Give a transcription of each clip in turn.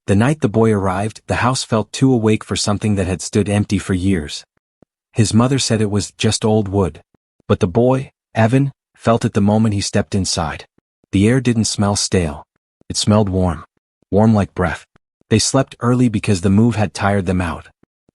The night the boy arrived, the house felt too awake for something that had stood empty for years. His mother said it was just old wood. But the boy, Evan, felt it the moment he stepped inside. The air didn't smell stale. It smelled warm. Warm like breath. They slept early because the move had tired them out.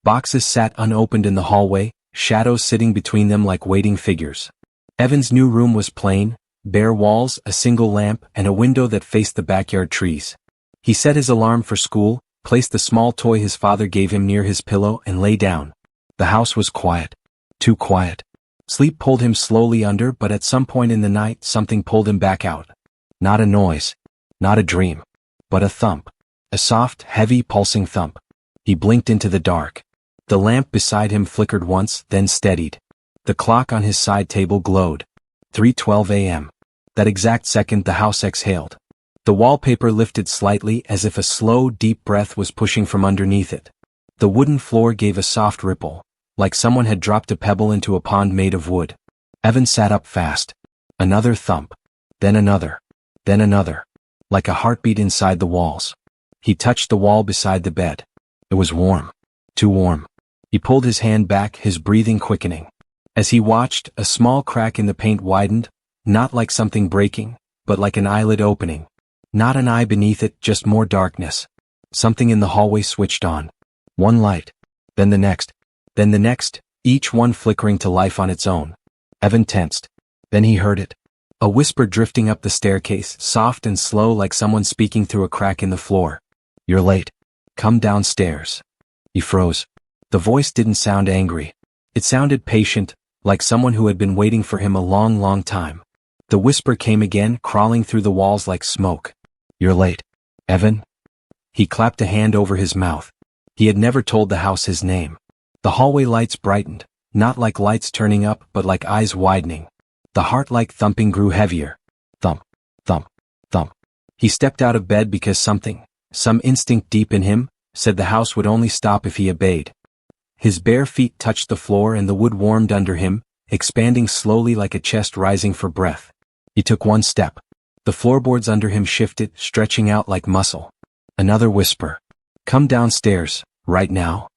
Boxes sat unopened in the hallway, shadows sitting between them like waiting figures. Evan's new room was plain, bare walls, a single lamp, and a window that faced the backyard trees. He set his alarm for school, placed the small toy his father gave him near his pillow, and lay down. The house was quiet. Too quiet. Sleep pulled him slowly under, but at some point in the night something pulled him back out. Not a noise. Not a dream. But a thump. A soft, heavy, pulsing thump. He blinked into the dark. The lamp beside him flickered once, then steadied. The clock on his side table glowed. 3:12 a.m. That exact second the house exhaled. The wallpaper lifted slightly as if a slow, deep breath was pushing from underneath it. The wooden floor gave a soft ripple, like someone had dropped a pebble into a pond made of wood. Evan sat up fast. Another thump. Then another. Then another. Like a heartbeat inside the walls. He touched the wall beside the bed. It was warm. Too warm. He pulled his hand back, his breathing quickening. As he watched, a small crack in the paint widened, not like something breaking, but like an eyelid opening. Not an eye beneath it, just more darkness. Something in the hallway switched on. One light. Then the next. Then the next, each one flickering to life on its own. Evan tensed. Then he heard it. A whisper drifting up the staircase, soft and slow like someone speaking through a crack in the floor. "You're late. Come downstairs." He froze. The voice didn't sound angry. It sounded patient, like someone who had been waiting for him a long, long time. The whisper came again, crawling through the walls like smoke. "You're late, Evan." He clapped a hand over his mouth. He had never told the house his name. The hallway lights brightened, not like lights turning up, but like eyes widening. The heart-like thumping grew heavier. Thump, thump, thump. He stepped out of bed because something, some instinct deep in him, said the house would only stop if he obeyed. His bare feet touched the floor and the wood warmed under him, expanding slowly like a chest rising for breath. He took one step. The floorboards under him shifted, stretching out like muscle. Another whisper. "Come downstairs, right now."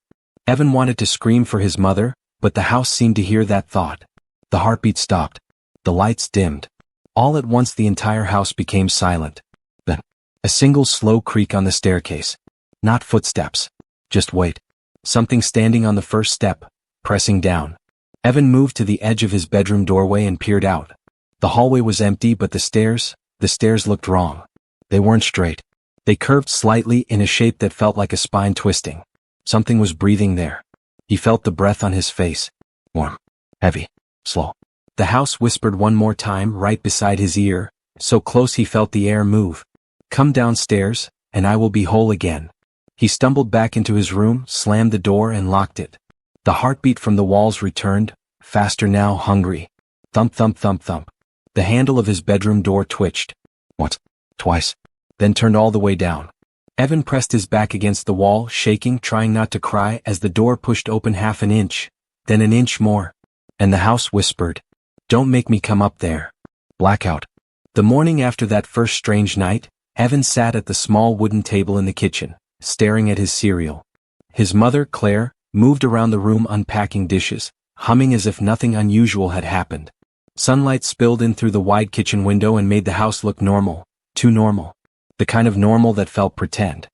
Evan wanted to scream for his mother, but the house seemed to hear that thought. The heartbeat stopped. The lights dimmed. All at once the entire house became silent. Then, a single slow creak on the staircase. Not footsteps. Just weight. Something standing on the first step, pressing down. Evan moved to the edge of his bedroom doorway and peered out. The hallway was empty, but the stairs looked wrong. They weren't straight. They curved slightly in a shape that felt like a spine twisting. Something was breathing there. He felt the breath on his face. Warm. Heavy. Slow. The house whispered one more time right beside his ear, so close he felt the air move. "Come downstairs, and I will be whole again." He stumbled back into his room, slammed the door and locked it. The heartbeat from the walls returned, faster now, hungry. Thump, thump, thump, thump. The handle of his bedroom door twitched. Once. Twice. Then turned all the way down. Evan pressed his back against the wall, shaking, trying not to cry as the door pushed open half an inch, then an inch more. And the house whispered, "Don't make me come up there." Blackout. The morning after that first strange night, Evan sat at the small wooden table in the kitchen, staring at his cereal. His mother, Claire, moved around the room unpacking dishes, humming as if nothing unusual had happened. Sunlight spilled in through the wide kitchen window and made the house look normal, too normal. The kind of normal that felt pretend.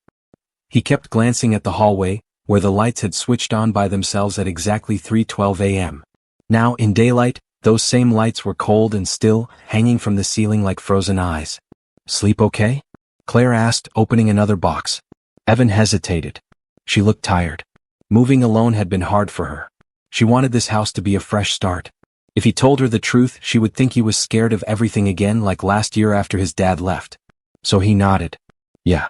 He kept glancing at the hallway, where the lights had switched on by themselves at exactly 3:12 a.m. Now, in daylight, those same lights were cold and still, hanging from the ceiling like frozen eyes. "Sleep okay?" Claire asked, opening another box. Evan hesitated. She looked tired. Moving alone had been hard for her. She wanted this house to be a fresh start. If he told her the truth, she would think he was scared of everything again like last year after his dad left. So he nodded. Yeah.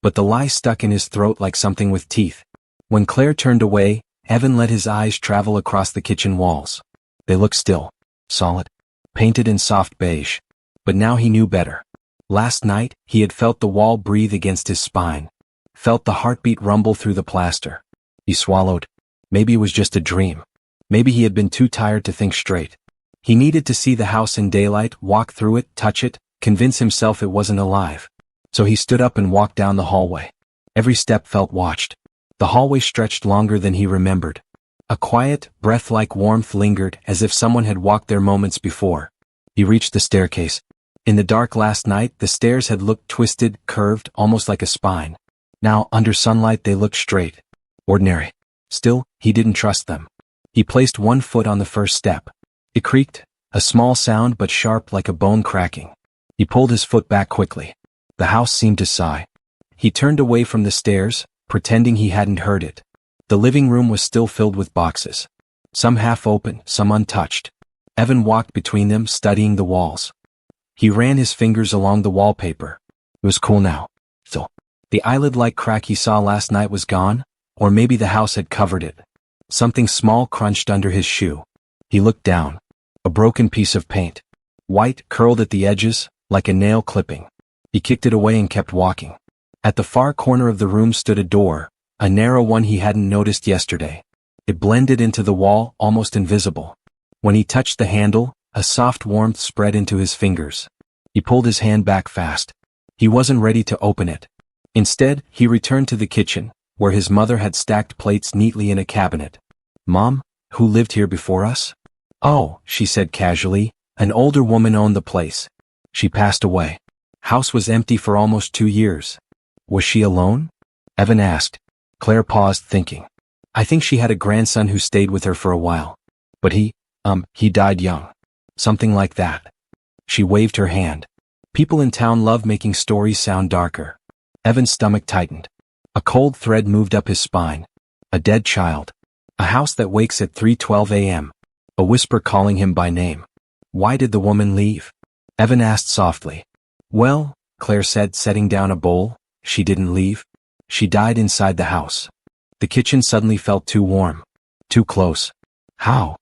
But the lie stuck in his throat like something with teeth. When Claire turned away, Evan let his eyes travel across the kitchen walls. They looked still, solid, painted in soft beige. But now he knew better. Last night, he had felt the wall breathe against his spine. Felt the heartbeat rumble through the plaster. He swallowed. Maybe it was just a dream. Maybe he had been too tired to think straight. He needed to see the house in daylight, walk through it, touch it, convince himself it wasn't alive. So he stood up and walked down the hallway. Every step felt watched. The hallway stretched longer than he remembered. A quiet, breath-like warmth lingered as if someone had walked there moments before. He reached the staircase. In the dark last night, the stairs had looked twisted, curved, almost like a spine. Now, under sunlight, they looked straight. Ordinary. Still, he didn't trust them. He placed one foot on the first step. It creaked, a small sound but sharp like a bone cracking. He pulled his foot back quickly. The house seemed to sigh. He turned away from the stairs, pretending he hadn't heard it. The living room was still filled with boxes. Some half open, some untouched. Evan walked between them, studying the walls. He ran his fingers along the wallpaper. It was cool now. So, the eyelid-like crack he saw last night was gone, or maybe the house had covered it. Something small crunched under his shoe. He looked down. A broken piece of paint. White, curled at the edges, like a nail clipping. He kicked it away and kept walking. At the far corner of the room stood a door, a narrow one he hadn't noticed yesterday. It blended into the wall, almost invisible. When he touched the handle, a soft warmth spread into his fingers. He pulled his hand back fast. He wasn't ready to open it. Instead, he returned to the kitchen, where his mother had stacked plates neatly in a cabinet. "Mom, who lived here before us?" "Oh," she said casually, "an older woman owned the place. She passed away. House was empty for almost 2 years." "Was she alone?" Evan asked. Claire paused, thinking. "I think she had a grandson who stayed with her for a while. But he died young. Something like that." She waved her hand. People in town love making stories sound darker. Evan's stomach tightened. A cold thread moved up his spine. A dead child. A house that wakes at 3:12 a.m. A whisper calling him by name. "Why did the woman leave?" Evan asked softly. "Well," Claire said, setting down a bowl, "she didn't leave. She died inside the house." The kitchen suddenly felt too warm. Too close. "How?"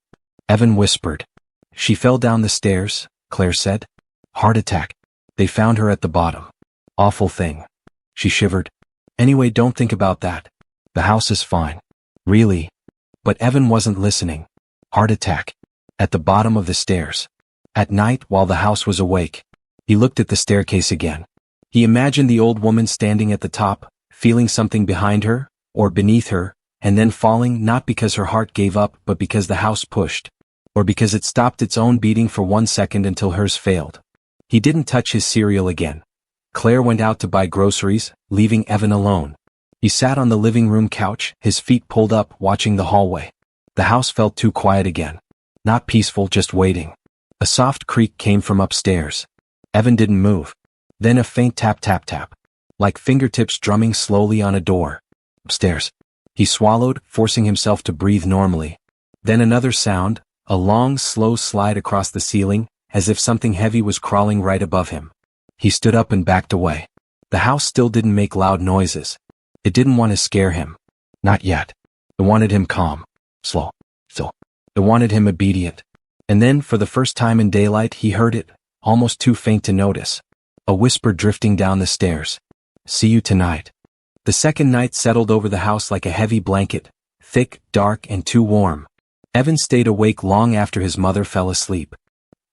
Evan whispered. "She fell down the stairs," Claire said. "Heart attack. They found her at the bottom. Awful thing." She shivered. "Anyway, don't think about that. The house is fine." "Really?" But Evan wasn't listening. Heart attack. At the bottom of the stairs. At night, while the house was awake. He looked at the staircase again. He imagined the old woman standing at the top, feeling something behind her, or beneath her, and then falling, not because her heart gave up but because the house pushed. Or because it stopped its own beating for 1 second until hers failed. He didn't touch his cereal again. Claire went out to buy groceries, leaving Evan alone. He sat on the living room couch, his feet pulled up, watching the hallway. The house felt too quiet again. Not peaceful, just waiting. A soft creak came from upstairs. Evan didn't move. Then a faint tap tap tap. Like fingertips drumming slowly on a door. Upstairs. He swallowed, forcing himself to breathe normally. Then another sound, a long, slow slide across the ceiling, as if something heavy was crawling right above him. He stood up and backed away. The house still didn't make loud noises. It didn't want to scare him. Not yet. It wanted him calm. Slow. Still. It wanted him obedient. And then, for the first time in daylight, he heard it, almost too faint to notice. A whisper drifting down the stairs. "See you tonight." The second night settled over the house like a heavy blanket, thick, dark, and too warm. Evan stayed awake long after his mother fell asleep.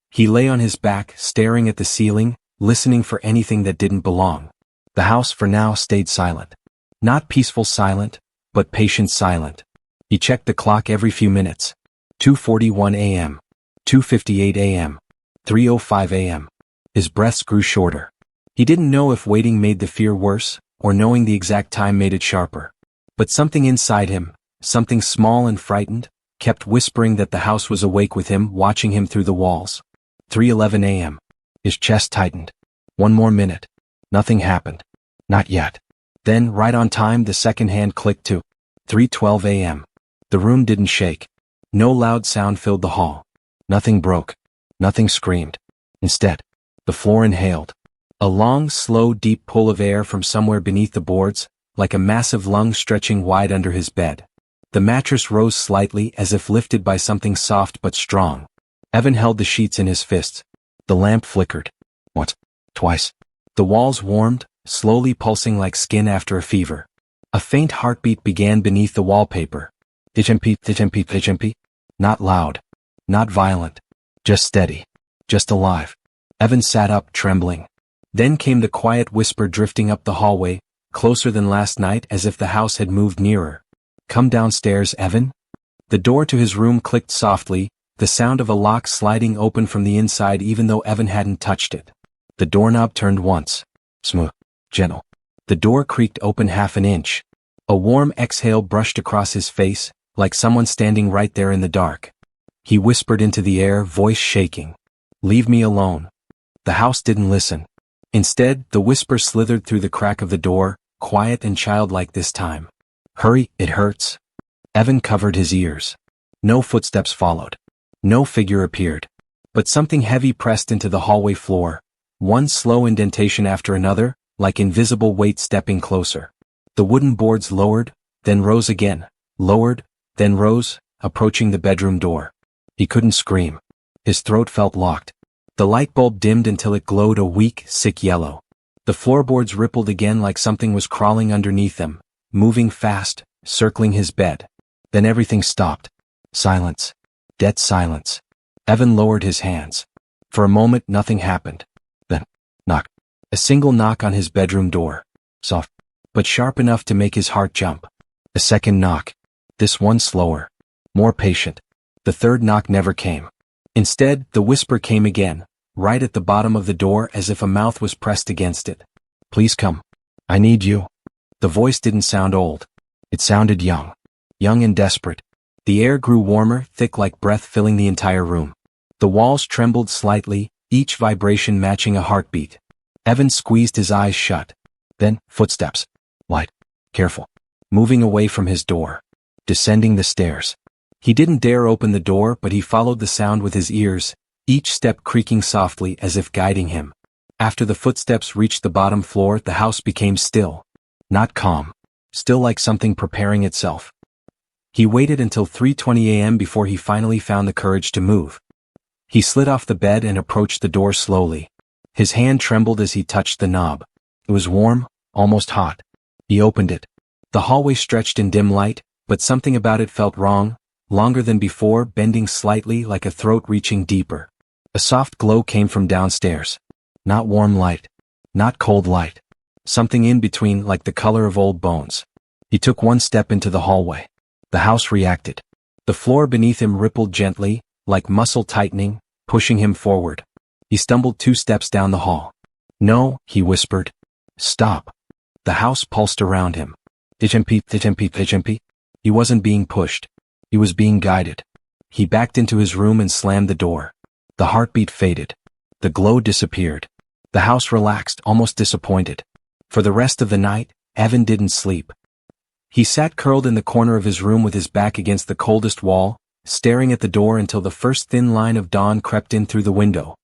He lay on his back, staring at the ceiling, listening for anything that didn't belong. The house for now stayed silent. Not peaceful silent, but patient silent. He checked the clock every few minutes. 2:41 a.m. 2:58 a.m. 3:05 a.m. His breaths grew shorter. He didn't know if waiting made the fear worse, or knowing the exact time made it sharper. But something inside him, something small and frightened, kept whispering that the house was awake with him, watching him through the walls. 3:11 a.m. His chest tightened. One more minute. Nothing happened. Not yet. Then, right on time, the second hand clicked to 3:12 a.m. The room didn't shake. No loud sound filled the hall. Nothing broke. Nothing screamed. Instead, the floor inhaled. A long, slow, deep pull of air from somewhere beneath the boards, like a massive lung stretching wide under his bed. The mattress rose slightly as if lifted by something soft but strong. Evan held the sheets in his fists. The lamp flickered. Once. Twice. The walls warmed, slowly pulsing like skin after a fever. A faint heartbeat began beneath the wallpaper. Tijempi, tijempi, tijempi. Not loud. Not violent. Just steady. Just alive. Evan sat up, trembling. Then came the quiet whisper drifting up the hallway, closer than last night, as if the house had moved nearer. "Come downstairs, Evan." The door to his room clicked softly, the sound of a lock sliding open from the inside even though Evan hadn't touched it. The doorknob turned once. Smooth. Gentle. The door creaked open half an inch. A warm exhale brushed across his face, like someone standing right there in the dark. He whispered into the air, voice shaking. "Leave me alone." The house didn't listen. Instead, the whisper slithered through the crack of the door, quiet and childlike this time. "Hurry, it hurts." Evan covered his ears. No footsteps followed. No figure appeared. But something heavy pressed into the hallway floor, one slow indentation after another, like invisible weight stepping closer. The wooden boards lowered, then rose again, lowered, then rose, approaching the bedroom door. He couldn't scream. His throat felt locked. The light bulb dimmed until it glowed a weak, sick yellow. The floorboards rippled again like something was crawling underneath them, moving fast, circling his bed. Then everything stopped. Silence. Dead silence. Evan lowered his hands. For a moment nothing happened. Then, knock. A single knock on his bedroom door. Soft, but sharp enough to make his heart jump. A second knock. This one slower. More patient. The third knock never came. Instead, the whisper came again, right at the bottom of the door, as if a mouth was pressed against it. "Please come. I need you." The voice didn't sound old. It sounded young. Young and desperate. The air grew warmer, thick like breath filling the entire room. The walls trembled slightly, each vibration matching a heartbeat. Evan squeezed his eyes shut. Then, footsteps. Light. Careful. Moving away from his door. Descending the stairs. He didn't dare open the door, but he followed the sound with his ears, each step creaking softly as if guiding him. After the footsteps reached the bottom floor, the house became still. Not calm. Still like something preparing itself. He waited until 3:20 a.m. before he finally found the courage to move. He slid off the bed and approached the door slowly. His hand trembled as he touched the knob. It was warm, almost hot. He opened it. The hallway stretched in dim light, but something about it felt wrong. Longer than before, bending slightly like a throat reaching deeper. A soft glow came from downstairs. Not warm light. Not cold light. Something in between, like the color of old bones. He took one step into the hallway. The house reacted. The floor beneath him rippled gently, like muscle tightening, pushing him forward. He stumbled 2 steps down the hall. "No," he whispered. "Stop." The house pulsed around him. Tichempi. He wasn't being pushed. He was being guided. He backed into his room and slammed the door. The heartbeat faded. The glow disappeared. The house relaxed, almost disappointed. For the rest of the night, Evan didn't sleep. He sat curled in the corner of his room with his back against the coldest wall, staring at the door until the first thin line of dawn crept in through the window.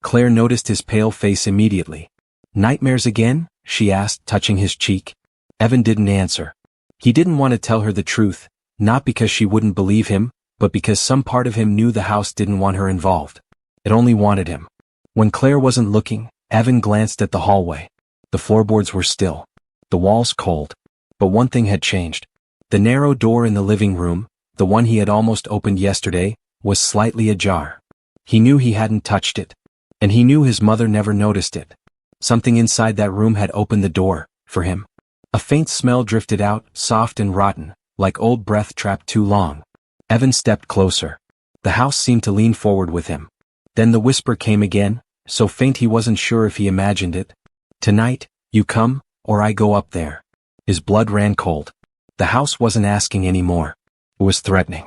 Claire noticed his pale face immediately. "Nightmares again?" she asked, touching his cheek. Evan didn't answer. He didn't want to tell her the truth, not because she wouldn't believe him, but because some part of him knew the house didn't want her involved. It only wanted him. When Claire wasn't looking, Evan glanced at the hallway. The floorboards were still. The walls cold. But one thing had changed. The narrow door in the living room, the one he had almost opened yesterday, was slightly ajar. He knew he hadn't touched it. And he knew his mother never noticed it. Something inside that room had opened the door, for him. A faint smell drifted out, soft and rotten, like old breath trapped too long. Evan stepped closer. The house seemed to lean forward with him. Then the whisper came again, so faint he wasn't sure if he imagined it. "Tonight, you come, or I go up there." His blood ran cold. The house wasn't asking anymore. It was threatening.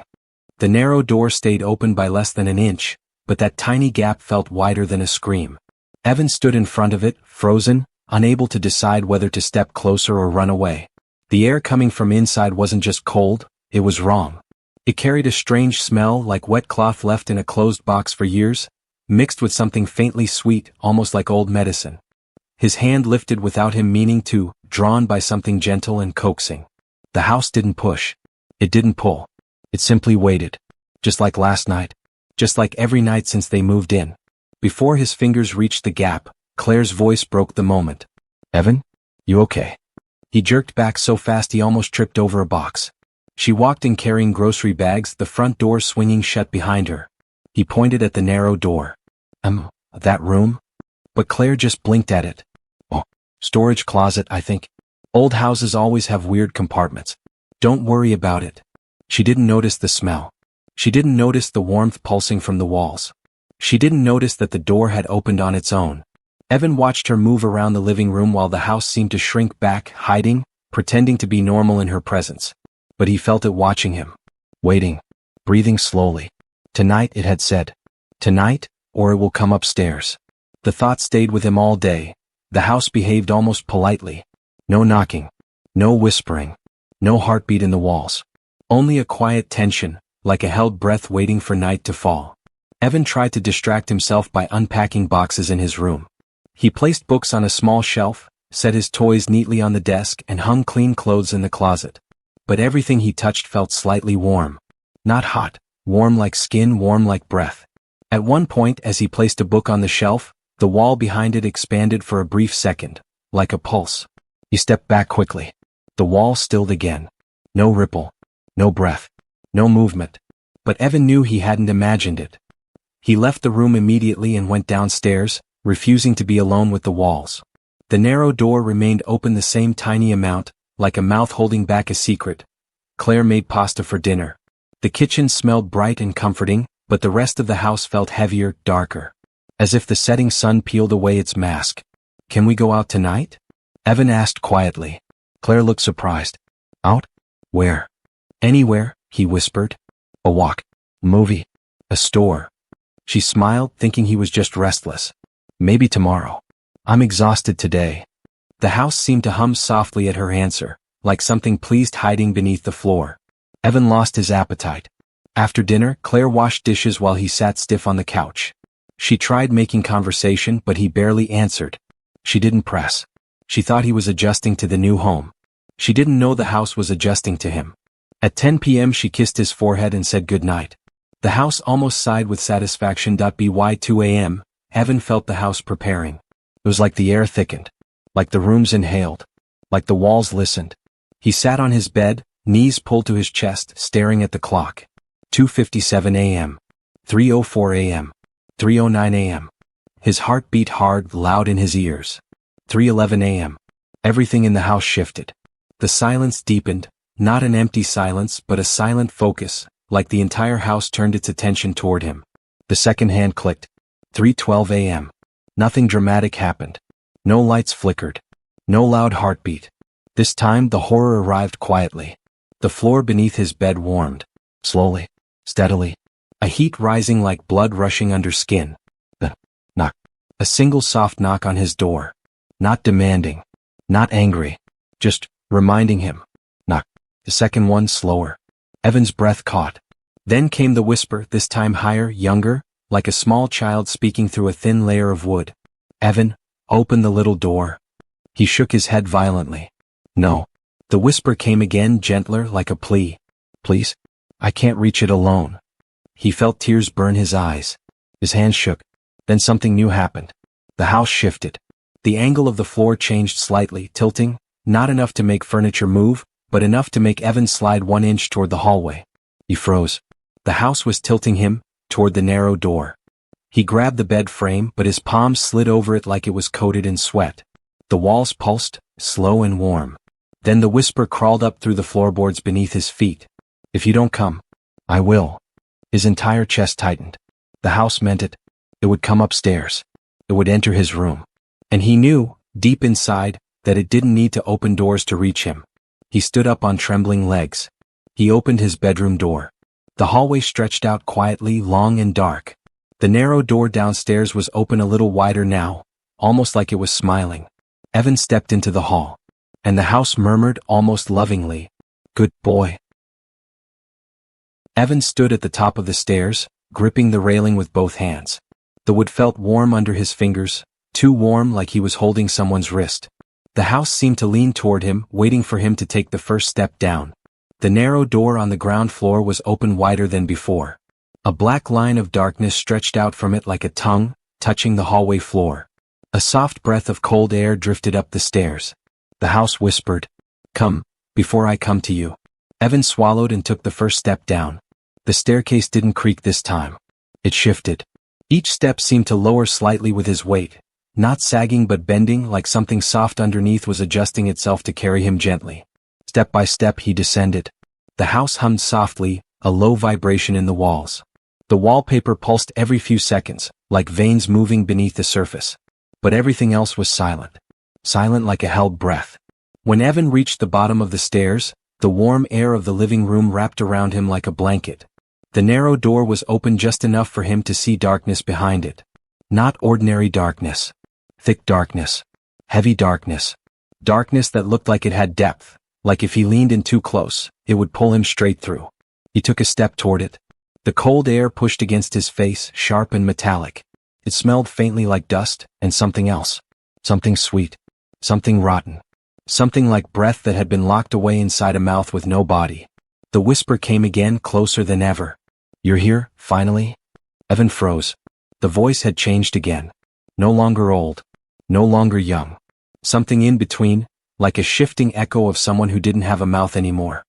The narrow door stayed open by less than an inch, but that tiny gap felt wider than a scream. Evan stood in front of it, frozen, unable to decide whether to step closer or run away. The air coming from inside wasn't just cold, it was wrong. It carried a strange smell, like wet cloth left in a closed box for years, mixed with something faintly sweet, almost like old medicine. His hand lifted without him meaning to, drawn by something gentle and coaxing. The house didn't push. It didn't pull. It simply waited. Just like last night. Just like every night since they moved in. Before his fingers reached the gap, Claire's voice broke the moment. "Evan? You okay?" He jerked back so fast he almost tripped over a box. She walked in carrying grocery bags, the front door swinging shut behind her. He pointed at the narrow door. That room?" But Claire just blinked at it. "Oh, storage closet, I think." Old houses always have weird compartments. Don't worry about it. She didn't notice the smell. She didn't notice the warmth pulsing from the walls. She didn't notice that the door had opened on its own. Evan watched her move around the living room while the house seemed to shrink back, hiding, pretending to be normal in her presence. But he felt it watching him. Waiting. Breathing slowly. Tonight, it had said. Tonight, or it will come upstairs. The thought stayed with him all day. The house behaved almost politely. No knocking. No whispering. No heartbeat in the walls. Only a quiet tension, like a held breath waiting for night to fall. Evan tried to distract himself by unpacking boxes in his room. He placed books on a small shelf, set his toys neatly on the desk, and hung clean clothes in the closet. But everything he touched felt slightly warm. Not hot, warm like skin, warm like breath. At one point, as he placed a book on the shelf, the wall behind it expanded for a brief second, like a pulse. He stepped back quickly. The wall stilled again. No ripple. No breath. No movement. But Evan knew he hadn't imagined it. He left the room immediately and went downstairs, refusing to be alone with the walls. The narrow door remained open the same tiny amount, like a mouth holding back a secret. Claire made pasta for dinner. The kitchen smelled bright and comforting, but the rest of the house felt heavier, darker. As if the setting sun peeled away its mask. Can we go out tonight? Evan asked quietly. Claire looked surprised. Out? Where? Anywhere, he whispered. A walk. A movie. A store. She smiled, thinking he was just restless. Maybe tomorrow. I'm exhausted today. The house seemed to hum softly at her answer, like something pleased hiding beneath the floor. Evan lost his appetite. After dinner, Claire washed dishes while he sat stiff on the couch. She tried making conversation, but he barely answered. She didn't press. She thought he was adjusting to the new home. She didn't know the house was adjusting to him. At 10 p.m. she kissed his forehead and said goodnight. The house almost sighed with satisfaction. By 2 a.m., Evan felt the house preparing. It was like the air thickened. Like the rooms inhaled. Like the walls listened. He sat on his bed, knees pulled to his chest, staring at the clock. 2:57 a.m. 3:04 a.m. 3:09 a.m. His heart beat hard, loud in his ears. 3:11 a.m. Everything in the house shifted. The silence deepened, not an empty silence but a silent focus, like the entire house turned its attention toward him. The second hand clicked. 3:12 a.m. Nothing dramatic happened. No lights flickered. No loud heartbeat. This time the horror arrived quietly. The floor beneath his bed warmed. Slowly. Steadily. A heat rising like blood rushing under skin. The knock. A single soft knock on his door. Not demanding. Not angry. Just reminding him. Knock. The second one slower. Evan's breath caught. Then came the whisper, this time higher, younger, like a small child speaking through a thin layer of wood. Evan, open the little door. He shook his head violently. No. The whisper came again, gentler, like a plea. Please? I can't reach it alone. He felt tears burn his eyes. His hands shook. Then something new happened. The house shifted. The angle of the floor changed slightly, tilting, not enough to make furniture move, but enough to make Evan slide 1 inch toward the hallway. He froze. The house was tilting him, toward the narrow door. He grabbed the bed frame, but his palms slid over it like it was coated in sweat. The walls pulsed, slow and warm. Then the whisper crawled up through the floorboards beneath his feet. If you don't come, I will. His entire chest tightened. The house meant it. It would come upstairs. It would enter his room. And he knew, deep inside, that it didn't need to open doors to reach him. He stood up on trembling legs. He opened his bedroom door. The hallway stretched out quietly, long and dark. The narrow door downstairs was open a little wider now, almost like it was smiling. Evan stepped into the hall. And the house murmured almost lovingly, "Good boy." Evan stood at the top of the stairs, gripping the railing with both hands. The wood felt warm under his fingers, too warm like he was holding someone's wrist. The house seemed to lean toward him, waiting for him to take the first step down. The narrow door on the ground floor was open wider than before. A black line of darkness stretched out from it like a tongue, touching the hallway floor. A soft breath of cold air drifted up the stairs. The house whispered, "Come, before I come to you." Evan swallowed and took the first step down. The staircase didn't creak this time. It shifted. Each step seemed to lower slightly with his weight, Not sagging but bending, like something soft underneath was adjusting itself to carry him gently. Step by step he descended. The house hummed softly, a low vibration in the walls. The wallpaper pulsed every few seconds, like veins moving beneath the surface. But everything else was silent. Silent like a held breath. When Evan reached the bottom of the stairs, the warm air of the living room wrapped around him like a blanket. The narrow door was open just enough for him to see darkness behind it. Not ordinary darkness. Thick darkness. Heavy darkness. Darkness that looked like it had depth, like if he leaned in too close, it would pull him straight through. He took a step toward it. The cold air pushed against his face, sharp and metallic. It smelled faintly like dust, and something else. Something sweet. Something rotten. Something like breath that had been locked away inside a mouth with no body. The whisper came again, closer than ever. "You're here, finally?" Evan froze. The voice had changed again. No longer old. No longer young. Something in between, like a shifting echo of someone who didn't have a mouth anymore.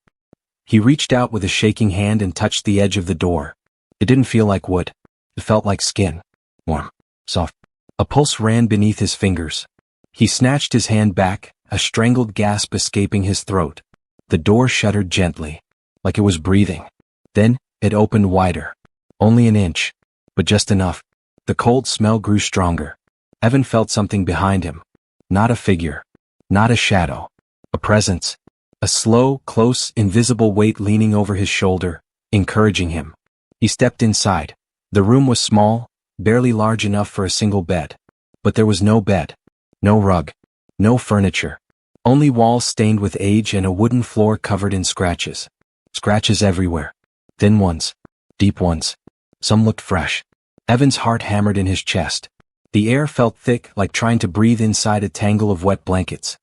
He reached out with a shaking hand and touched the edge of the door. It didn't feel like wood. It felt like skin. Warm. Soft. A pulse ran beneath his fingers. He snatched his hand back, a strangled gasp escaping his throat. The door shuddered gently, like it was breathing. Then, it opened wider. Only an inch. But just enough. The cold smell grew stronger. Evan felt something behind him. Not a figure. Not a shadow. A presence. A slow, close, invisible weight leaning over his shoulder, encouraging him. He stepped inside. The room was small, barely large enough for a single bed. But there was no bed. No rug. No furniture. Only walls stained with age and a wooden floor covered in scratches. Scratches everywhere. Thin ones. Deep ones. Some looked fresh. Evan's heart hammered in his chest. The air felt thick, like trying to breathe inside a tangle of wet blankets.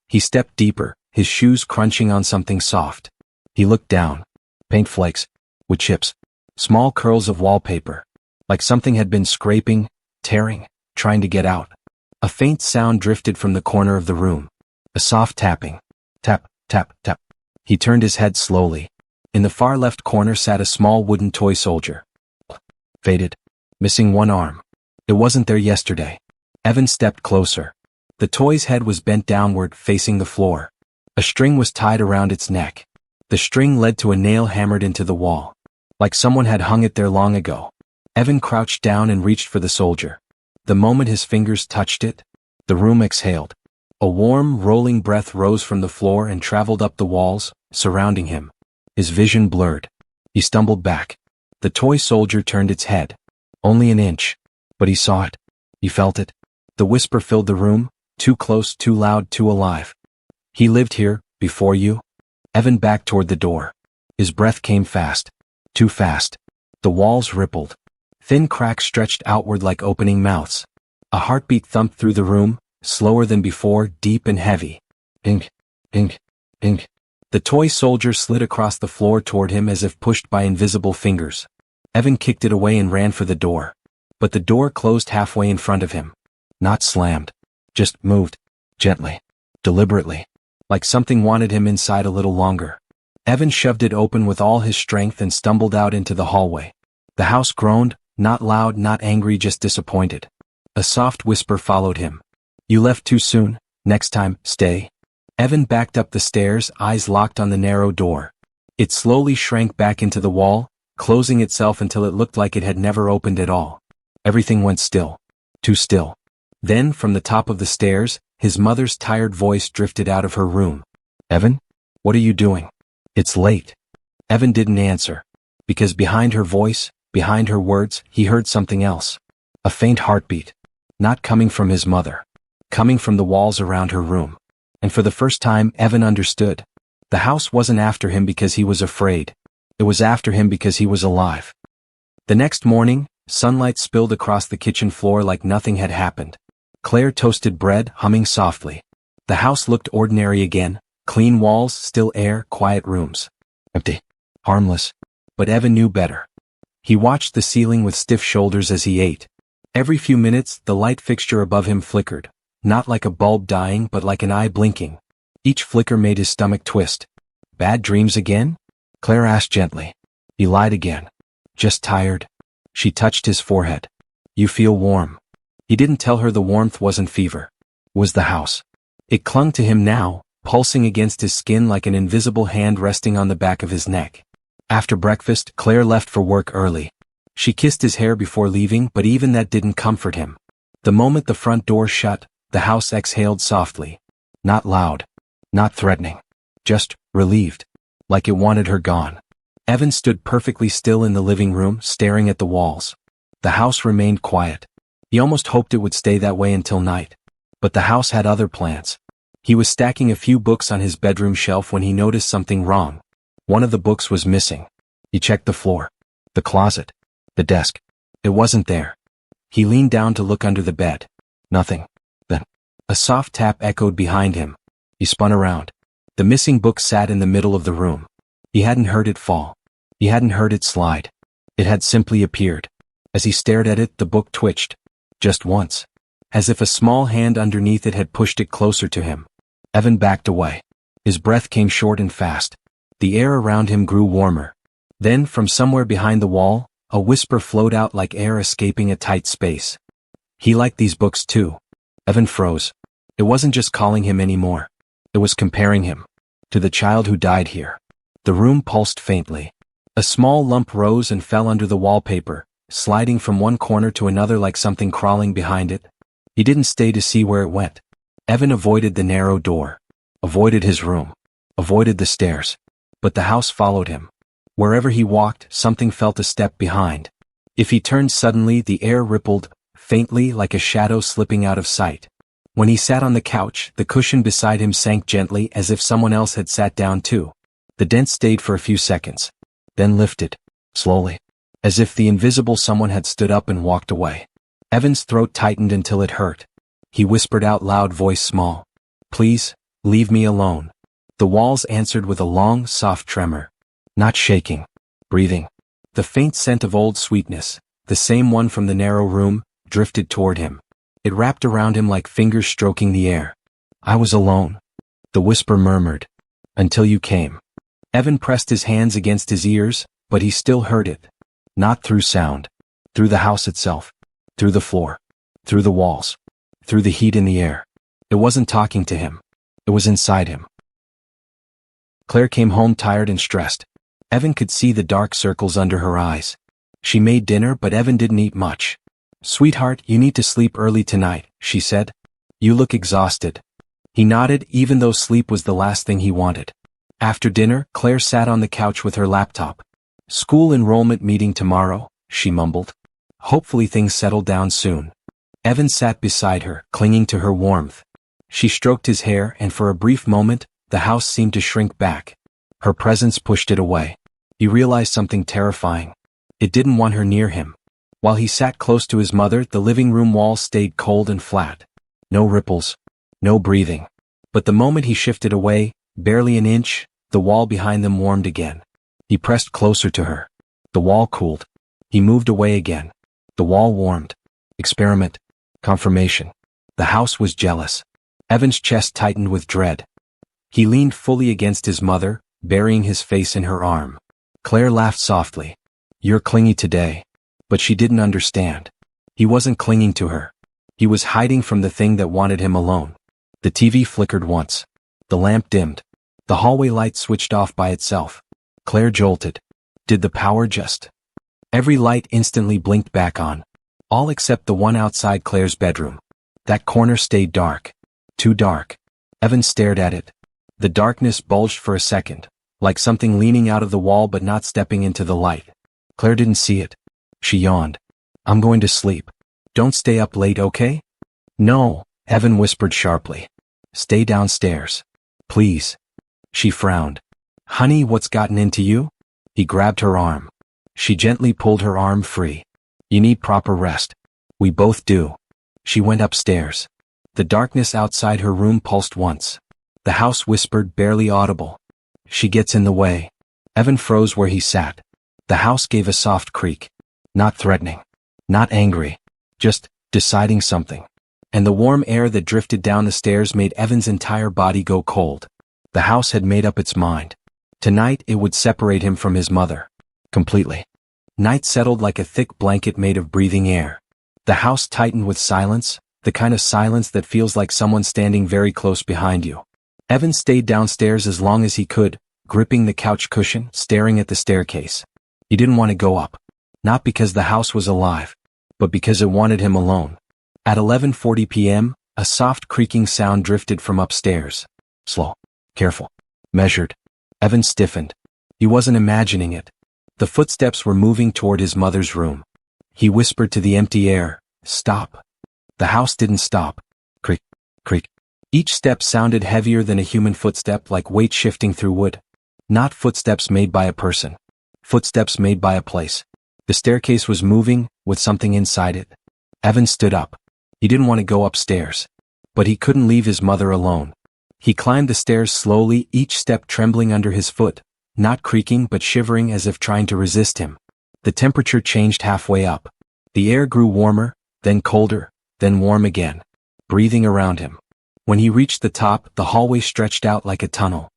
He stepped deeper, his shoes crunching on something soft. He looked down. Paint flakes. Wood chips. Small curls of wallpaper. Like something had been scraping, tearing, trying to get out. A faint sound drifted from the corner of the room. A soft tapping. Tap, tap, tap. He turned his head slowly. In the far left corner sat a small wooden toy soldier. Faded. Missing one arm. It wasn't there yesterday. Evan stepped closer. The toy's head was bent downward, facing the floor. A string was tied around its neck. The string led to a nail hammered into the wall. Like someone had hung it there long ago. Evan crouched down and reached for the soldier. The moment his fingers touched it, the room exhaled. A warm, rolling breath rose from the floor and traveled up the walls, surrounding him. His vision blurred. He stumbled back. The toy soldier turned its head. Only an inch. But he saw it. He felt it. The whisper filled the room, too close, too loud, too alive. "He lived here, before you?" Evan backed toward the door. His breath came fast. Too fast. The walls rippled. Thin cracks stretched outward like opening mouths. A heartbeat thumped through the room, slower than before, deep and heavy. Ink, ink, ink. The toy soldier slid across the floor toward him as if pushed by invisible fingers. Evan kicked it away and ran for the door. But the door closed halfway in front of him. Not slammed. Just moved. Gently. Deliberately. Like something wanted him inside a little longer. Evan shoved it open with all his strength and stumbled out into the hallway. The house groaned, not loud, not angry, just disappointed. A soft whisper followed him. "You left too soon. Next time, stay." Evan backed up the stairs, eyes locked on the narrow door. It slowly shrank back into the wall, closing itself until it looked like it had never opened at all. Everything went still. Too still. Then, from the top of the stairs, his mother's tired voice drifted out of her room. "Evan? What are you doing? It's late." Evan didn't answer. Because behind her voice, behind her words, he heard something else. A faint heartbeat. Not coming from his mother. Coming from the walls around her room. And for the first time, Evan understood. The house wasn't after him because he was afraid. It was after him because he was alive. The next morning, sunlight spilled across the kitchen floor like nothing had happened. Claire toasted bread, humming softly. The house looked ordinary again. Clean walls, still air, quiet rooms. Empty. Harmless. But Evan knew better. He watched the ceiling with stiff shoulders as he ate. Every few minutes, the light fixture above him flickered. Not like a bulb dying, but like an eye blinking. Each flicker made his stomach twist. "Bad dreams again?" Claire asked gently. He lied again. "Just tired." She touched his forehead. "You feel warm." He didn't tell her the warmth wasn't fever. It was the house. It clung to him now, pulsing against his skin like an invisible hand resting on the back of his neck. After breakfast, Claire left for work early. She kissed his hair before leaving, but even that didn't comfort him. The moment the front door shut, the house exhaled softly. Not loud. Not threatening. Just relieved. Like it wanted her gone. Evan stood perfectly still in the living room, staring at the walls. The house remained quiet. He almost hoped it would stay that way until night. But the house had other plans. He was stacking a few books on his bedroom shelf when he noticed something wrong. One of the books was missing. He checked the floor, the closet, the desk. It wasn't there. He leaned down to look under the bed. Nothing. Then, a soft tap echoed behind him. He spun around. The missing book sat in the middle of the room. He hadn't heard it fall. He hadn't heard it slide. It had simply appeared. As he stared at it, the book twitched. Just once. As if a small hand underneath it had pushed it closer to him. Evan backed away. His breath came short and fast. The air around him grew warmer. Then, from somewhere behind the wall, a whisper flowed out like air escaping a tight space. He liked these books too. Evan froze. It wasn't just calling him anymore. It was comparing him to the child who died here. The room pulsed faintly. A small lump rose and fell under the wallpaper, sliding from one corner to another like something crawling behind it. He didn't stay to see where it went. Evan avoided the narrow door. Avoided his room. Avoided the stairs. But the house followed him. Wherever he walked, something felt a step behind. If he turned suddenly, the air rippled, faintly like a shadow slipping out of sight. When he sat on the couch, the cushion beside him sank gently as if someone else had sat down too. The dent stayed for a few seconds. Then lifted. Slowly. As if the invisible someone had stood up and walked away. Evan's throat tightened until it hurt. He whispered out loud, voice small. Please, leave me alone. The walls answered with a long, soft tremor. Not shaking. Breathing. The faint scent of old sweetness, the same one from the narrow room, drifted toward him. It wrapped around him like fingers stroking the air. I was alone. The whisper murmured. Until you came. Evan pressed his hands against his ears, but he still heard it. Not through sound. Through the house itself. Through the floor. Through the walls. Through the heat in the air. It wasn't talking to him. It was inside him. Claire came home tired and stressed. Evan could see the dark circles under her eyes. She made dinner, but Evan didn't eat much. Sweetheart, you need to sleep early tonight, she said. You look exhausted. He nodded, even though sleep was the last thing he wanted. After dinner, Claire sat on the couch with her laptop. School enrollment meeting tomorrow, she mumbled. Hopefully things settle down soon. Evan sat beside her, clinging to her warmth. She stroked his hair, and for a brief moment, the house seemed to shrink back. Her presence pushed it away. He realized something terrifying. It didn't want her near him. While he sat close to his mother, the living room wall stayed cold and flat. No ripples. No breathing. But the moment he shifted away, barely an inch, the wall behind them warmed again. He pressed closer to her. The wall cooled. He moved away again. The wall warmed. Experiment. Confirmation. The house was jealous. Evan's chest tightened with dread. He leaned fully against his mother, burying his face in her arm. Claire laughed softly. You're clingy today. But she didn't understand. He wasn't clinging to her. He was hiding from the thing that wanted him alone. The TV flickered once. The lamp dimmed. The hallway light switched off by itself. Claire jolted. Did the power just? Every light instantly blinked back on. All except the one outside Claire's bedroom. That corner stayed dark. Too dark. Evan stared at it. The darkness bulged for a second, like something leaning out of the wall but not stepping into the light. Claire didn't see it. She yawned. I'm going to sleep. Don't stay up late, okay? No, Evan whispered sharply. Stay downstairs. Please. She frowned. Honey, what's gotten into you? He grabbed her arm. She gently pulled her arm free. You need proper rest. We both do. She went upstairs. The darkness outside her room pulsed once. The house whispered, barely audible. She gets in the way. Evan froze where he sat. The house gave a soft creak. Not threatening. Not angry. Just deciding something. And the warm air that drifted down the stairs made Evan's entire body go cold. The house had made up its mind. Tonight it would separate him from his mother. Completely. Night settled like a thick blanket made of breathing air. The house tightened with silence, the kind of silence that feels like someone standing very close behind you. Evan stayed downstairs as long as he could, gripping the couch cushion, staring at the staircase. He didn't want to go up. Not because the house was alive, but because it wanted him alone. At 11:40 p.m., a soft creaking sound drifted from upstairs. Slow, careful, measured. Evan stiffened. He wasn't imagining it. The footsteps were moving toward his mother's room. He whispered to the empty air, "Stop." The house didn't stop. Creak, creak. Each step sounded heavier than a human footstep, like weight shifting through wood. Not footsteps made by a person. Footsteps made by a place. The staircase was moving, with something inside it. Evan stood up. He didn't want to go upstairs. But he couldn't leave his mother alone. He climbed the stairs slowly, each step trembling under his foot, not creaking but shivering as if trying to resist him. The temperature changed halfway up. The air grew warmer, then colder, then warm again, breathing around him. When he reached the top, the hallway stretched out like a tunnel.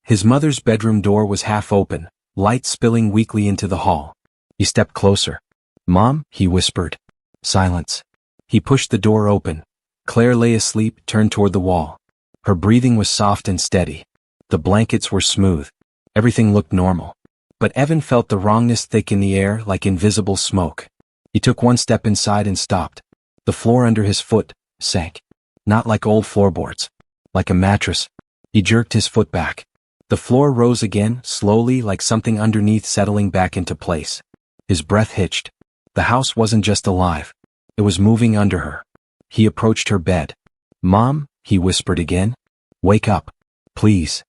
His mother's bedroom door was half open, light spilling weakly into the hall. He stepped closer. "Mom," he whispered. Silence. He pushed the door open. Claire lay asleep, turned toward the wall. Her breathing was soft and steady. The blankets were smooth. Everything looked normal. But Evan felt the wrongness thick in the air like invisible smoke. He took one step inside and stopped. The floor under his foot sank. Not like old floorboards. Like a mattress. He jerked his foot back. The floor rose again, slowly, like something underneath settling back into place. His breath hitched. The house wasn't just alive. It was moving under her. He approached her bed. "Mom," he whispered again. "Wake up. Please."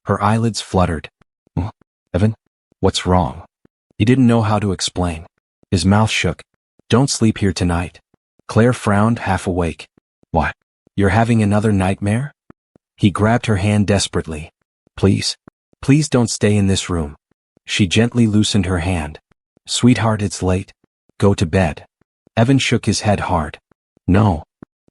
Her eyelids fluttered. "Evan? What's wrong?" He didn't know how to explain. His mouth shook. "Don't sleep here tonight." Claire frowned, half awake. "Why? You're having another nightmare?" He grabbed her hand desperately. "Please. Please don't stay in this room." She gently loosened her hand. "Sweetheart, it's late. Go to bed." Evan shook his head hard. "No."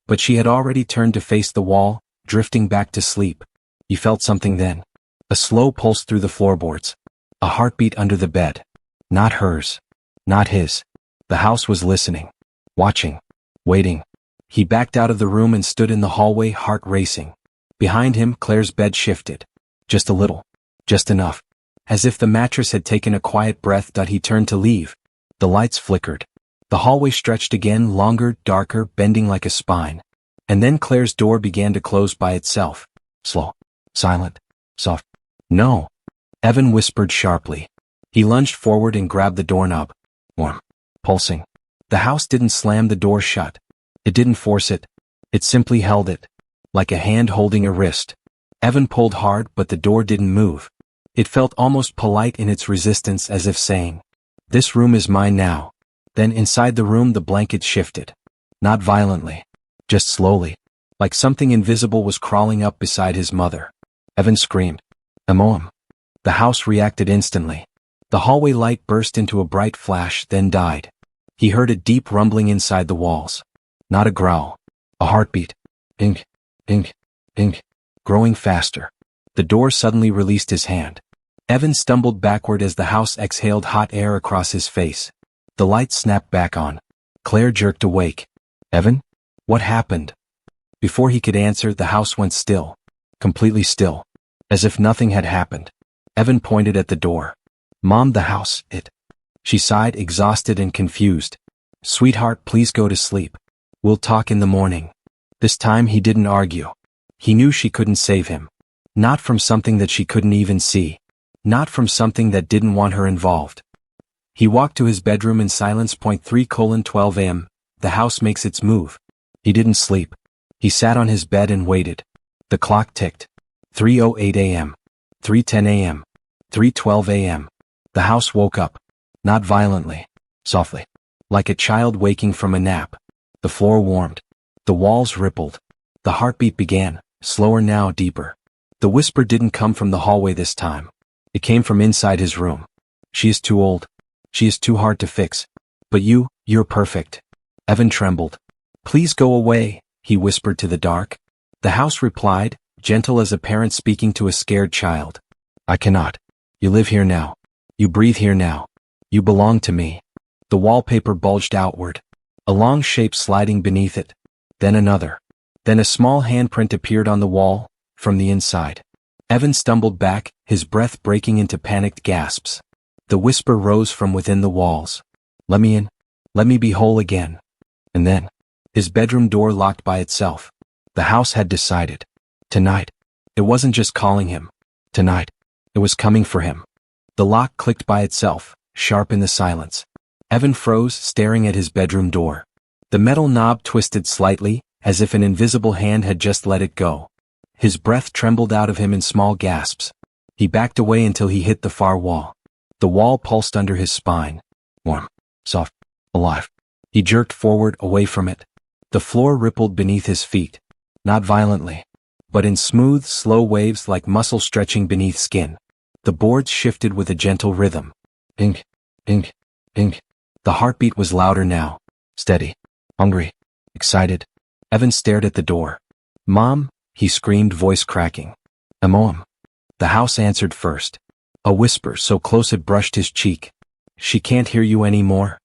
But she had already turned to face the wall, drifting back to sleep. He felt something then. A slow pulse through the floorboards. A heartbeat under the bed. Not hers. Not his. The house was listening. Watching. Waiting. He backed out of the room and stood in the hallway, heart racing. Behind him, Claire's bed shifted. Just a little. Just enough. As if the mattress had taken a quiet breath. He turned to leave. The lights flickered. The hallway stretched again, longer, darker, bending like a spine. And then Claire's door began to close by itself. Slow. Silent. Soft. "No." Evan whispered sharply. He lunged forward and grabbed the doorknob. Warm. Pulsing. The house didn't slam the door shut. It didn't force it. It simply held it. Like a hand holding a wrist. Evan pulled hard, but the door didn't move. It felt almost polite in its resistance, as if saying, "This room is mine now." Then inside the room the blankets shifted. Not violently. Just slowly. Like something invisible was crawling up beside his mother. Evan screamed. "Emoam." The house reacted instantly. The hallway light burst into a bright flash, then died. He heard a deep rumbling inside the walls. Not a growl. A heartbeat. Ink, ink, ink. Growing faster. The door suddenly released his hand. Evan stumbled backward as the house exhaled hot air across his face. The lights snapped back on. Claire jerked awake. "Evan? What happened?" Before he could answer, the house went still. Completely still. As if nothing had happened. Evan pointed at the door. "Mom, the house, it." She sighed, exhausted and confused. "Sweetheart, please go to sleep. We'll talk in the morning." This time he didn't argue. He knew she couldn't save him. Not from something that she couldn't even see. Not from something that didn't want her involved. He walked to his bedroom in silence. 3:12 a.m. The house makes its move. He didn't sleep. He sat on his bed and waited. The clock ticked. 3:08 a.m. 3:10 a.m. 3:12 a.m. The house woke up. Not violently. Softly. Like a child waking from a nap. The floor warmed. The walls rippled. The heartbeat began, slower now, deeper. The whisper didn't come from the hallway this time. It came from inside his room. "She is too old. She is too hard to fix. But you're perfect." Evan trembled. "Please go away," he whispered to the dark. The house replied, gentle as a parent speaking to a scared child. "I cannot. You live here now. You breathe here now. You belong to me." The wallpaper bulged outward. A long shape sliding beneath it. Then another. Then a small handprint appeared on the wall, from the inside. Evan stumbled back, his breath breaking into panicked gasps. The whisper rose from within the walls. Let me in. Let me be whole again. And then, his bedroom door locked by itself. The house had decided. Tonight. It wasn't just calling him. Tonight. It was coming for him. The lock clicked by itself, sharp in the silence. Evan froze, staring at his bedroom door. The metal knob twisted slightly, as if an invisible hand had just let it go. His breath trembled out of him in small gasps. He backed away until he hit the far wall. The wall pulsed under his spine. Warm, soft, alive. He jerked forward, away from it. The floor rippled beneath his feet. Not violently, but in smooth, slow waves like muscle stretching beneath skin. The boards shifted with a gentle rhythm. Ink, ink, ink. The heartbeat was louder now. Steady, hungry, excited. Evan stared at the door. Mom, he screamed, voice cracking. Mom. The house answered first. A whisper so close it brushed his cheek. She can't hear you anymore.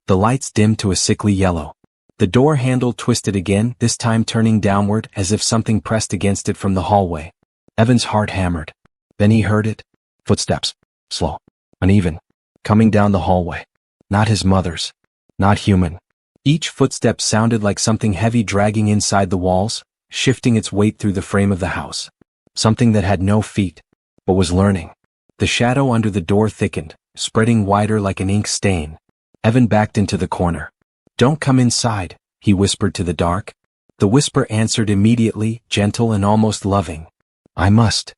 The lights dimmed to a sickly yellow. The door handle twisted again, this time turning downward as if something pressed against it from the hallway. Evan's heart hammered. Then he heard it. Footsteps. Slow. Uneven. Coming down the hallway. Not his mother's. Not human. Each footstep sounded like something heavy dragging inside the walls, shifting its weight through the frame of the house. Something that had no feet, but was learning. The shadow under the door thickened, spreading wider like an ink stain. Evan backed into the corner. Don't come inside, he whispered to the dark. The whisper answered immediately, gentle and almost loving. I must.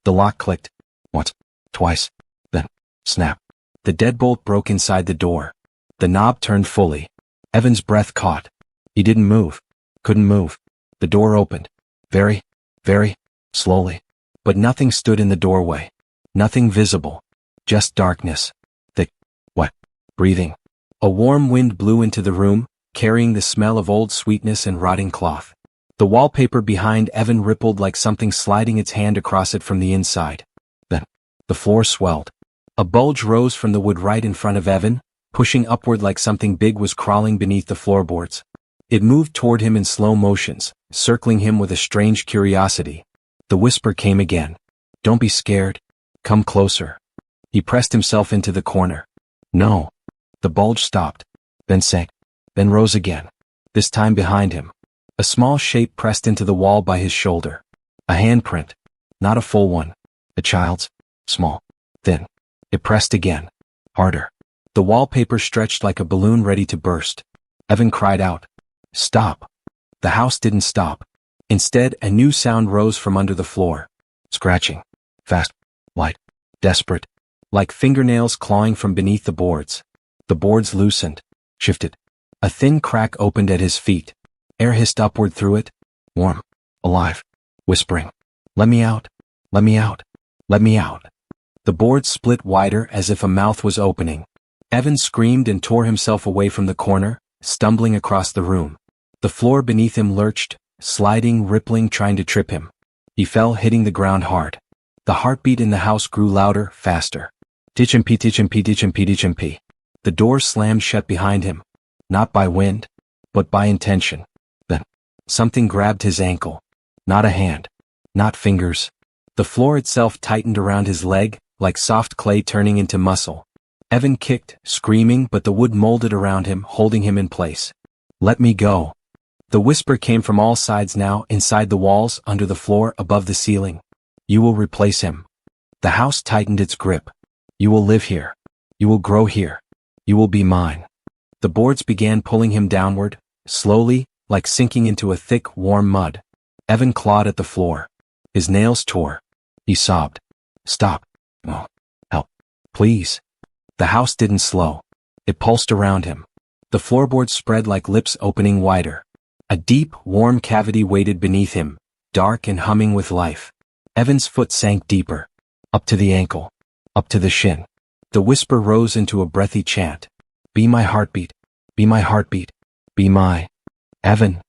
The lock clicked. Once. Twice. Then. Snap. The deadbolt broke inside the door. The knob turned fully. Evan's breath caught. He didn't move. Couldn't move. The door opened. Very, very slowly. But nothing stood in the doorway. Nothing visible. Just darkness. Thick, wet, breathing. A warm wind blew into the room, carrying the smell of old sweetness and rotting cloth. The wallpaper behind Evan rippled like something sliding its hand across it from the inside. Then, the floor swelled. A bulge rose from the wood right in front of Evan, pushing upward like something big was crawling beneath the floorboards. It moved toward him in slow motions, circling him with a strange curiosity. The whisper came again. Don't be scared. Come closer. He pressed himself into the corner. No. The bulge stopped, then sank, then rose again, this time behind him. A small shape pressed into the wall by his shoulder. A handprint. Not a full one. A child's. Small. Thin. It pressed again. Harder. The wallpaper stretched like a balloon ready to burst. Evan cried out. Stop. The house didn't stop. Instead, a new sound rose from under the floor. Scratching. Fast. Light. Desperate. Like fingernails clawing from beneath the boards. The boards loosened. Shifted. A thin crack opened at his feet. Air hissed upward through it. Warm. Alive. Whispering. Let me out. Let me out. Let me out. The boards split wider as if a mouth was opening. Evan screamed and tore himself away from the corner, stumbling across the room. The floor beneath him lurched, sliding, rippling, trying to trip him. He fell, hitting the ground hard. The heartbeat in the house grew louder, faster. Tichimpi, tichimpi, tichimpi, tichimpi. The door slammed shut behind him. Not by wind, but by intention. Then, something grabbed his ankle. Not a hand. Not fingers. The floor itself tightened around his leg, like soft clay turning into muscle. Evan kicked, screaming, but the wood molded around him, holding him in place. Let me go. The whisper came from all sides now, inside the walls, under the floor, above the ceiling. You will replace him. The house tightened its grip. You will live here. You will grow here. You will be mine. The boards began pulling him downward, slowly, like sinking into a thick, warm mud. Evan clawed at the floor. His nails tore. He sobbed. Stop. Oh, help. Please. The house didn't slow. It pulsed around him. The floorboards spread like lips opening wider. A deep, warm cavity waited beneath him, dark and humming with life. Evan's foot sank deeper. Up to the ankle. Up to the shin. The whisper rose into a breathy chant. Be my heartbeat. Be my heartbeat. Be my... Evan.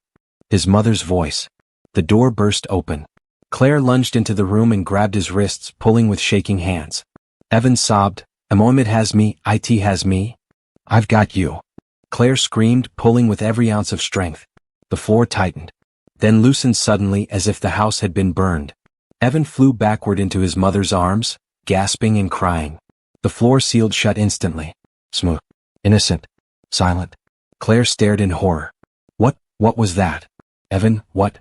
His mother's voice. The door burst open. Claire lunged into the room and grabbed his wrists, pulling with shaking hands. Evan sobbed, Mohammed has me, it has me. I've got you. Claire screamed, pulling with every ounce of strength. The floor tightened, then loosened suddenly as if the house had been burned. Evan flew backward into his mother's arms, gasping and crying. The floor sealed shut instantly. Smooth. Innocent. Silent. Claire stared in horror. What was that? Evan, what?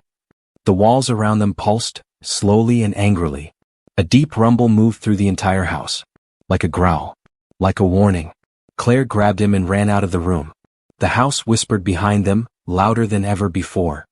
The walls around them pulsed, slowly and angrily. A deep rumble moved through the entire house. Like a growl. Like a warning. Claire grabbed him and ran out of the room. The house whispered behind them, louder than ever before.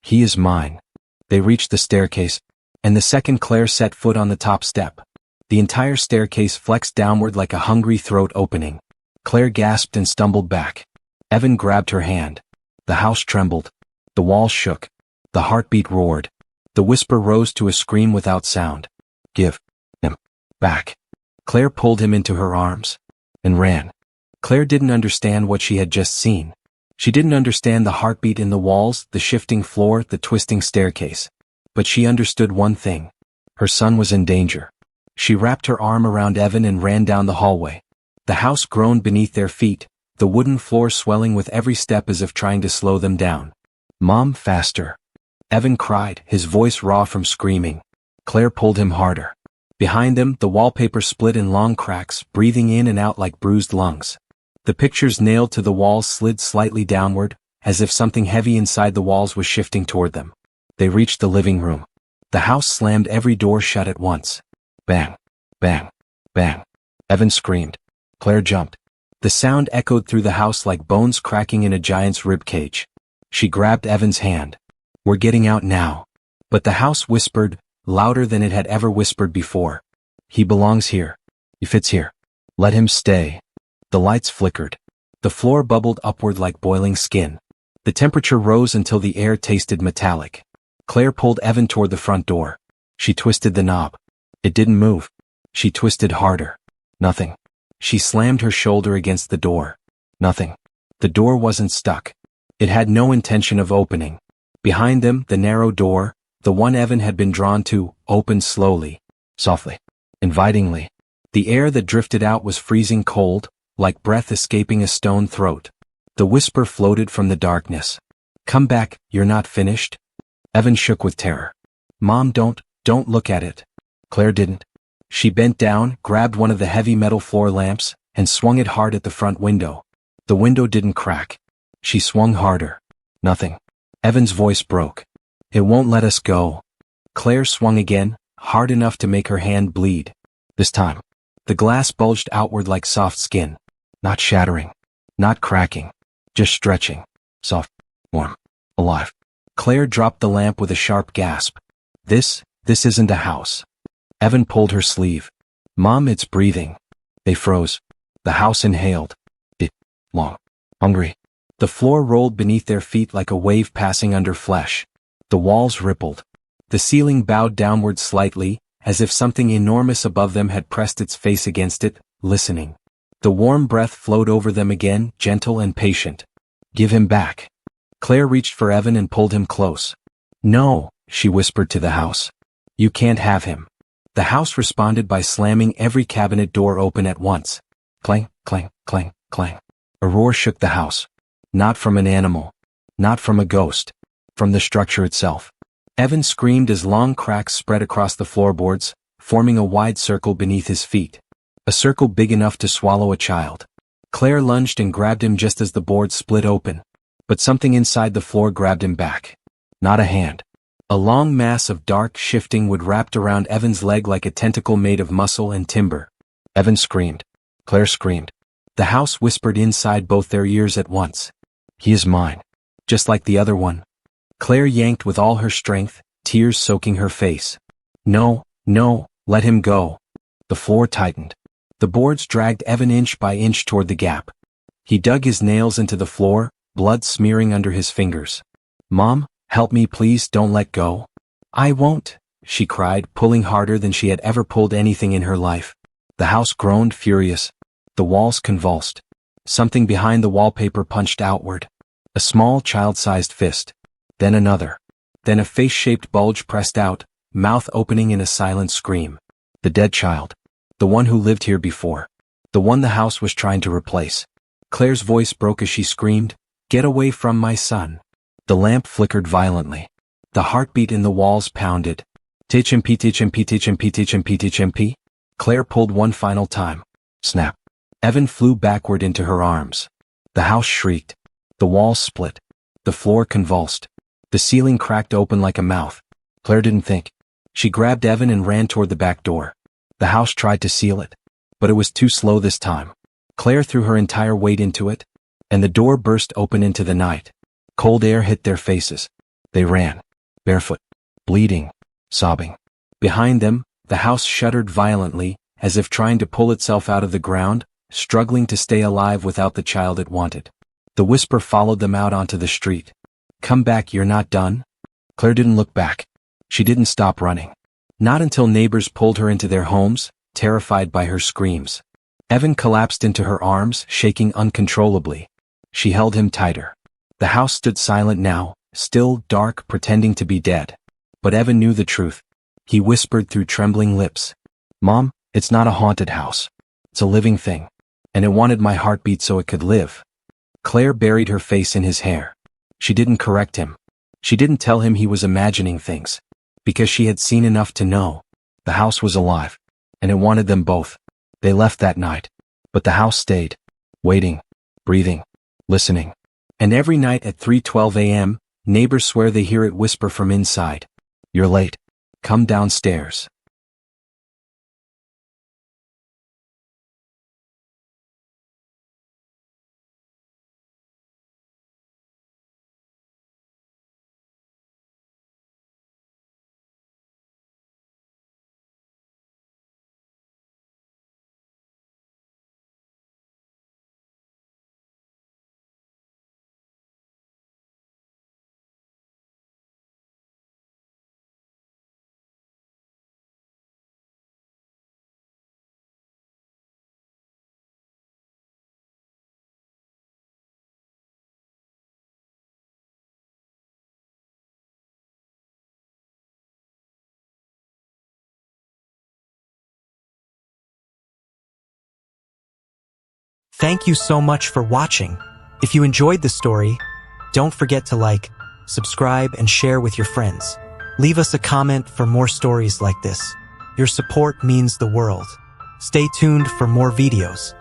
He is mine. They reached the staircase, and the second Claire set foot on the top step, the entire staircase flexed downward like a hungry throat opening. Claire gasped and stumbled back. Evan grabbed her hand. The house trembled. The walls shook. The heartbeat roared. The whisper rose to a scream without sound. Give him back. Claire pulled him into her arms and ran. Claire didn't understand what she had just seen. She didn't understand the heartbeat in the walls, the shifting floor, the twisting staircase. But she understood one thing. Her son was in danger. She wrapped her arm around Evan and ran down the hallway. The house groaned beneath their feet, the wooden floor swelling with every step as if trying to slow them down. Mom, faster. Evan cried, his voice raw from screaming. Claire pulled him harder. Behind them, the wallpaper split in long cracks, breathing in and out like bruised lungs. The pictures nailed to the walls slid slightly downward, as if something heavy inside the walls was shifting toward them. They reached the living room. The house slammed every door shut at once. Bang, bang, bang. Evan screamed. Claire jumped. The sound echoed through the house like bones cracking in a giant's rib cage. She grabbed Evan's hand. We're getting out now. But the house whispered, louder than it had ever whispered before. He belongs here. He fits here. Let him stay. The lights flickered. The floor bubbled upward like boiling skin. The temperature rose until the air tasted metallic. Claire pulled Evan toward the front door. She twisted the knob. It didn't move. She twisted harder. Nothing. She slammed her shoulder against the door. Nothing. The door wasn't stuck. It had no intention of opening. Behind them, the narrow door, the one Evan had been drawn to, opened slowly, softly, invitingly. The air that drifted out was freezing cold, like breath escaping a stone throat. The whisper floated from the darkness. Come back, you're not finished. Evan shook with terror. Mom, don't look at it. Claire didn't. She bent down, grabbed one of the heavy metal floor lamps, and swung it hard at the front window. The window didn't crack. She swung harder. Nothing. Evan's voice broke. It won't let us go. Claire swung again, hard enough to make her hand bleed. This time, the glass bulged outward like soft skin. Not shattering. Not cracking. Just stretching. Soft. Warm. Alive. Claire dropped the lamp with a sharp gasp. This isn't a house. Evan pulled her sleeve. Mom, it's breathing. They froze. The house inhaled. It. Long. Hungry. The floor rolled beneath their feet like a wave passing under flesh. The walls rippled. The ceiling bowed downward slightly, as if something enormous above them had pressed its face against it, listening. The warm breath flowed over them again, gentle and patient. Give him back. Claire reached for Evan and pulled him close. No, she whispered to the house. You can't have him. The house responded by slamming every cabinet door open at once. Clang, clang, clang, clang. A roar shook the house. Not from an animal. Not from a ghost. From the structure itself. Evan screamed as long cracks spread across the floorboards, forming a wide circle beneath his feet. A circle big enough to swallow a child. Claire lunged and grabbed him just as the boards split open. But something inside the floor grabbed him back. Not a hand. A long mass of dark shifting wood wrapped around Evan's leg like a tentacle made of muscle and timber. Evan screamed. Claire screamed. The house whispered inside both their ears at once. He is mine. Just like the other one. Claire yanked with all her strength, tears soaking her face. No, let him go. The floor tightened. The boards dragged Evan inch by inch toward the gap. He dug his nails into the floor, blood smearing under his fingers. Mom, help me please, don't let go. I won't, she cried, pulling harder than she had ever pulled anything in her life. The house groaned, furious. The walls convulsed. Something behind the wallpaper punched outward. A small child-sized fist. Then another. Then a face-shaped bulge pressed out, mouth opening in a silent scream. The dead child. The one who lived here before. The one the house was trying to replace. Claire's voice broke as she screamed, "Get away from my son." The lamp flickered violently. The heartbeat in the walls pounded. "Tichimpi, tichimpi, tichimpi, tichimpi, tichimpi." Claire pulled one final time. Snap. Evan flew backward into her arms. The house shrieked. The walls split. The floor convulsed. The ceiling cracked open like a mouth. Claire didn't think. She grabbed Evan and ran toward the back door. The house tried to seal it, but it was too slow this time. Claire threw her entire weight into it, and the door burst open into the night. Cold air hit their faces. They ran, barefoot, bleeding, sobbing. Behind them, the house shuddered violently, as if trying to pull itself out of the ground, struggling to stay alive without the child it wanted. The whisper followed them out onto the street. "Come back, you're not done." Claire didn't look back. She didn't stop running. Not until neighbors pulled her into their homes, terrified by her screams. Evan collapsed into her arms, shaking uncontrollably. She held him tighter. The house stood silent now, still, dark, pretending to be dead. But Evan knew the truth. He whispered through trembling lips, "Mom, it's not a haunted house. It's a living thing. And it wanted my heartbeat so it could live." Claire buried her face in his hair. She didn't correct him. She didn't tell him he was imagining things. Because she had seen enough to know. The house was alive. And it wanted them both. They left that night. But the house stayed. Waiting. Breathing. Listening. And every night at 3:12 a.m., neighbors swear they hear it whisper from inside, "You're late. Come downstairs." Thank you so much for watching. If you enjoyed the story, don't forget to like, subscribe, and share with your friends. Leave us a comment for more stories like this. Your support means the world. Stay tuned for more videos.